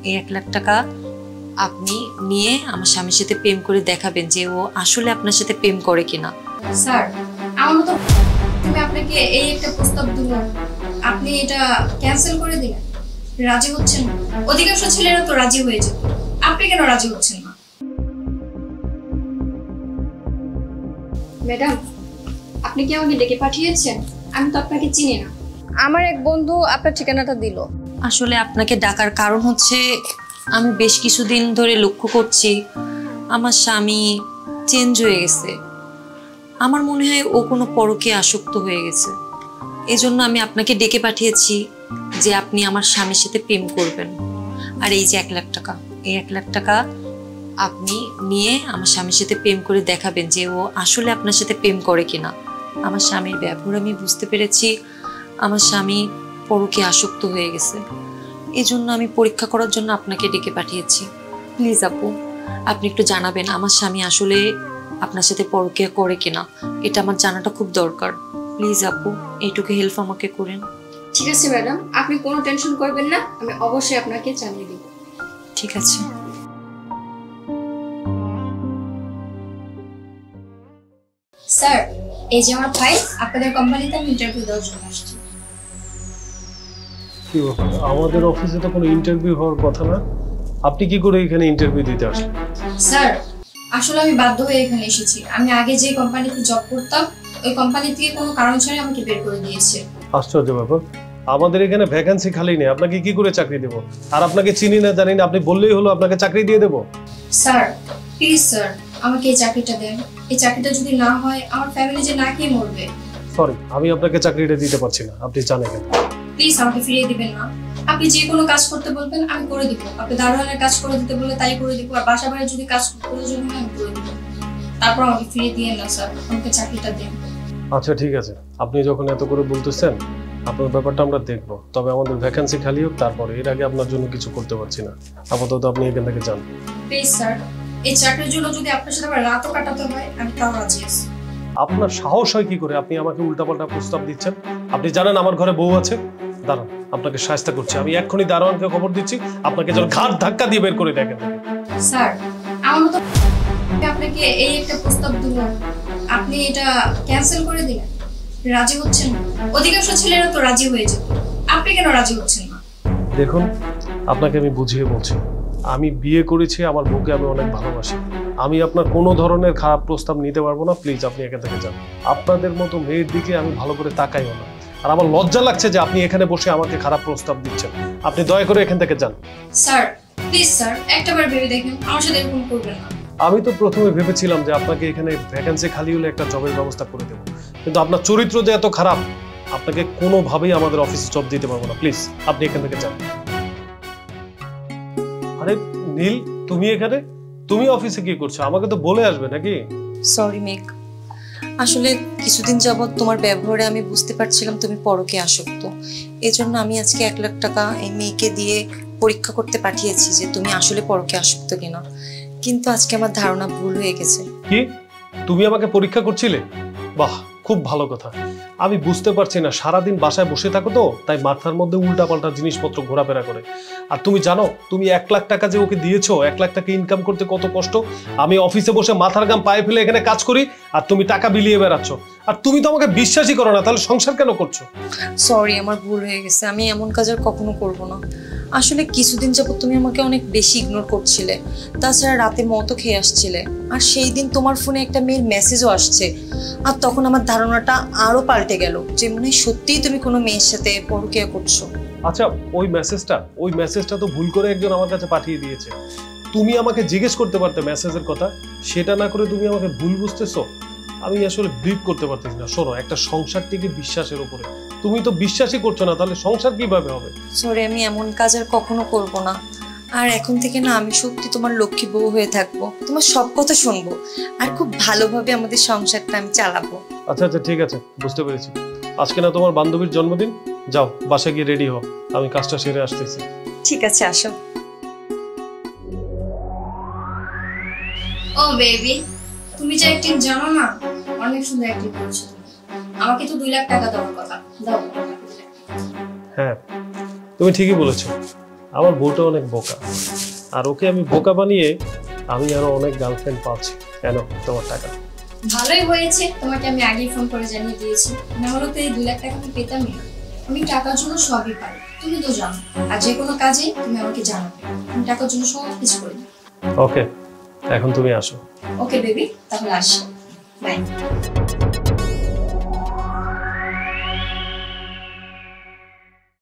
এই 1 লাখ টাকা আপনি নিয়ে আমার স্বামীর সাথে প্রেম করে দেখাবেন যে ও আসলে আপনার সাথে প্রেম করে কিনা। স্যার, আমার মতো তুমি আপনাকে এই একটা প্রস্তাব দিল, আপনি এটা ক্যান্সেল করে দিলেন, রাজি হচ্ছেন না। অধিকাংশ ছেলেরা তো রাজি হয়ে যেত, আপনি কেন রাজি হচ্ছেন না? ম্যাডাম, আপনি কি আমাকে ডেকে পাঠিয়েছেন? আমি তো আপনাকে চিনি না। আমার এক বন্ধু আপনার ঠিকানাটা দিল। আসলে আপনাকে ডাকার কারণ হচ্ছে আমি বেশ কিছুদিন ধরে লক্ষ্য করছি আমার স্বামী চেঞ্জ হয়ে গেছে। আমার মনে হয় ও কোনো পরকে আসক্ত হয়ে গেছে। এজন্য আমি আপনাকে ডেকে পাঠিয়েছি যে আপনি আমার স্বামীর সাথে প্রেম করবেন। আর এই যে 1 লাখ টাকা, এই 1 লাখ টাকা আপনি নিয়ে আমার স্বামীর সাথে প্রেম করে দেখাবেন যে ও আসলে আপনার সাথে প্রেম করে কিনা। আমার স্বামীর ব্যবহার আমি বুঝতে পেরেছি আমার স্বামী পরকে আসক্ত হয়ে গেছে। এজন্য আমি পরীক্ষা করার জন্য আপনাকে ডেকে পাঠিয়েছি। প্লিজ আপু, আপনি একটু জানাবেন আমার স্বামী আসলে আপনার সাথে পরকীয়া করে কিনা। এটা আমার জানাটা খুব দরকার। প্লিজ আপু, এইটুকু হেল্প আমাকে করেন। ঠিক আছে ম্যাডাম, আপনি কোনো টেনশন করবেন না, আমি অবশ্যই আপনাকে জানিয়ে দিব। ঠিক আছে। স্যার, এই যে আমার ফাইল, আপনাদের কোম্পানিতে আমি ইন্টারভিউ দেওয়ার জন্য আসছি। কি ব্যাপার, আমাদের অফিসে তো কোনো ইন্টারভিউ হওয়ার কথা না, আপনি কি করে এখানে ইন্টারভিউ দিতে আসলেন? স্যার, আসলে আমি বাধ্য হয়ে এখানে এসেছি। আমি আগে যে কোম্পানিতে জব করতাম, ওই কোম্পানি থেকে কোনো কারণ ছাড়াই আমাকে বের করে দিয়েছে। আশ্চর্য ব্যাপার, আমাদের এখানে ভ্যাকেন্সি খালি নেই, আপনাকে কি করে চাকরি দেব? আর আপনাকে চিনি না জানি না, আপনি বললেই হলো আপনাকে চাকরি দিয়ে দেব? স্যার, প্লিজ স্যার, আমাকে এই চাকরিটা দেন। এই চাকরিটা যদি না হয় আমার ফ্যামিলি যে না খেয়ে মরবে। সরি, আমি আপনাকে চাকরিটা দিতে পারছি না, আপনি জানেন কেন? প্লিজ আমাকে ফিরিয়ে দিবেন না। আপনি যে কোনো কাজ করতে বলবেন আমি করে দিব। আপনি দারোয়ানের কাজ করে দিতে বললে তাই করে দিব, আর বাসা বাড়ির যদি কাজ প্রয়োজন হয় আমি করে দিব। তারপর আমাকে ফিরিয়ে দিয়েন না স্যার, আমাকে চাকরিটা দেন। আচ্ছা ঠিক আছে, আপনি যখন এত করে বলতেছেন আপনার ব্যাপারটা আমরা দেখব, তবে আমাদের ভ্যাকেন্সি খালি হোক তারপরে। এর আগে আপনার জন্য কিছু করতে পারছি না, আপাতত আপনি এখান থেকে যান। প্লিজ স্যার, এই চাকরির জন্য যদি আপনার সাথে আবার রাতও কাটাতে হয় আমি তাও রাজি আছি। আপনার সাহস হয় কি করে আপনি আমাকে উল্টাপাল্টা প্রস্তাব দিচ্ছেন? আপনি জানেন আমার ঘরে বউ আছে? দাঁড়ান, আপনাকে শায়েস্তা করছি আমি, এক্ষুনি দারোয়ানকে খবর দিচ্ছি, আপনাকে যেন ঘাট ধাক্কা দিয়ে বের করে দেখেন। স্যার, আমার মতো আপনাকে এই একটা প্রস্তাব দিল, আপনি এটা ক্যান্সেল করে দিলেন, রাজি হচ্ছেন না। অধিকাংশ ছেলেরা তো রাজি হয়ে যেত, আপনি কেন রাজি হচ্ছেন না? দেখুন, আপনাকে আমি বুঝিয়ে বলছি, আমি বিয়ে করেছি, আমার বউকে আমি অনেক ভালোবাসি। আমি আপনার কোনো ধরনের খারাপ প্রস্তাব নিতে পারবো না, প্লিজ আপনি এখান থেকে যান। আপনাদের মতো মেয়ের দিকে আমি ভালো করে তাকাইও না, আর আমার লজ্জা লাগছে যে আপনি এখানে বসে আমাকে খারাপ প্রস্তাব দিচ্ছেন। আপনি দয়া করে এখান থেকে যান। স্যার, প্লিজ স্যার, একটাবার ভেবে দেখেন, আমার সাথে এরকম করবেন না। আমি তো প্রথমে ভেবেছিলাম যে আপনাকে এখানে ভ্যাকেন্সি খালি হলে একটা জবের ব্যবস্থা করে দেবো, কিন্তু আপনার চরিত্র যে এত খারাপ, আপনাকে কোনোভাবেই আমাদের অফিসে জব দিতে পারবো না। প্লিজ আপনি এখান থেকে যান। আরে নীল, তুমি এখানে? তুমি অফিসে কি করছো? আমাকে তো বলে আসবে নাকি? সরি মেঘ, আসলে কিছুদিন যাবত তোমার ব্যবহারে আমি বুঝতে পারছিলাম তুমি পরকে আসক্ত। এজন্য আমি আজকে 1 লাখ টাকা এই মেয়েকে দিয়ে পরীক্ষা করতে পাঠিয়েছি যে তুমি আসলে পরকে আসক্ত কিনা। কিন্তু আজকে আমার ধারণা ভুল হয়ে গেছে। কি, তুমি আমাকে পরীক্ষা করছিলে? বাহ, খুব ভালো কথা। আমি বুঝতে পারছি না, সারাদিন বাসায় বসে থাকো তো, তাই মাথার মধ্যে উল্টাপাল্টা জিনিসপত্র ঘোরাফেরা করে। আর তুমি জানো তুমি 1 লাখ টাকা যে ওকে দিয়েছো, 1 লাখ টাকা ইনকাম করতে কত কষ্ট। আমি অফিসে বসে মাথার ঘাম পায়ে ফেলে এখানে কাজ করি, আর তুমি টাকা বিলিয়ে বেড়াচ্ছ। আর তুমি তো আমাকে বিশ্বাসই করো না, তাহলে সংসার কেন করছো? সরি, আমার ভুল হয়ে গেছে, আমি এমন কাজ আর কখনো করবো না। আসলে কিছুদিন যাবত তুমি আমাকে অনেক বেশি ইগনোর করছিলে, তাছাড়া রাতে মতো খেয়ে আসছিলে। আর সেই দিন তোমার ফোনে একটা মেয়ের মেসেজও আসছে, আর তখন আমার ধারণাটা আরো পাল্টে গেল যে মনে হয় সত্যিই তুমি কোনো মেয়ের সাথে পরকীয়া করছো। আচ্ছা, ওই মেসেজটা তো ভুল করে একজন আমার কাছে পাঠিয়ে দিয়েছে। তুমি আমাকে জিজ্ঞেস করতে পারতে মেসেজের কথা, সেটা না করে তুমি আমাকে ভুল বুঝতেছো। আমি আসলে বিলিভ করতে পারতেছি না। শোনো, একটা সংসার টিকে বিশ্বাসের উপরে, তুমি তো বিশ্বাসই করছো না, তাহলে সংসার কিভাবে হবে? সরি, আমি এমন কাজ আর কখনো করবো না। আর এখন থেকে না, আমি সত্যি তোমার লক্ষ্মী বউ হয়ে থাকবো, তোমার সব কথা শুনবো, আর খুব ভালোভাবে আমাদের সংসারটা আমি চালাবো। আচ্ছা আচ্ছা, ঠিক আছে, বুঝতে পেরেছি। আজকে না তোমার বান্ধবীর জন্মদিন, যাও বাসায় গিয়ে রেডি হও, আমি কাজটা সেরে আসতেছি। ঠিক আছে, আসো। ও বেবি, তুমি যে অ্যাক্টিং জানো না, অনেক সুন্দর অ্যাক্টিং করছো তুমি। আমাকে তো 2 লাখ টাকা দেওয়ার কথা, দাও। হ্যাঁ, তুমি ঠিকই বলেছো, আমার বউটা অনেক বোকা, আর ওকে আমি বোকা বানিয়ে আমি আরো অনেক গার্লফ্রেন্ড পাচ্ছি। কেন তোমার টাকা? ভালোই হয়েছে, তোমাকে আমি আগেই ফোন করে জানিয়ে দিয়েছি, না হলে তো এই 2 লাখ টাকা আমি পেতামই না। আমি টাকার জন্য সবই পারি, তুমি তো জানো। আর যে কোনো কাজে তুমি আমাকে জানাবে, আমি টাকার জন্য সব কিছু করি। ওকে, এখন তুমি আসো। ওকে বেবি, তাহলে আসি, বাই।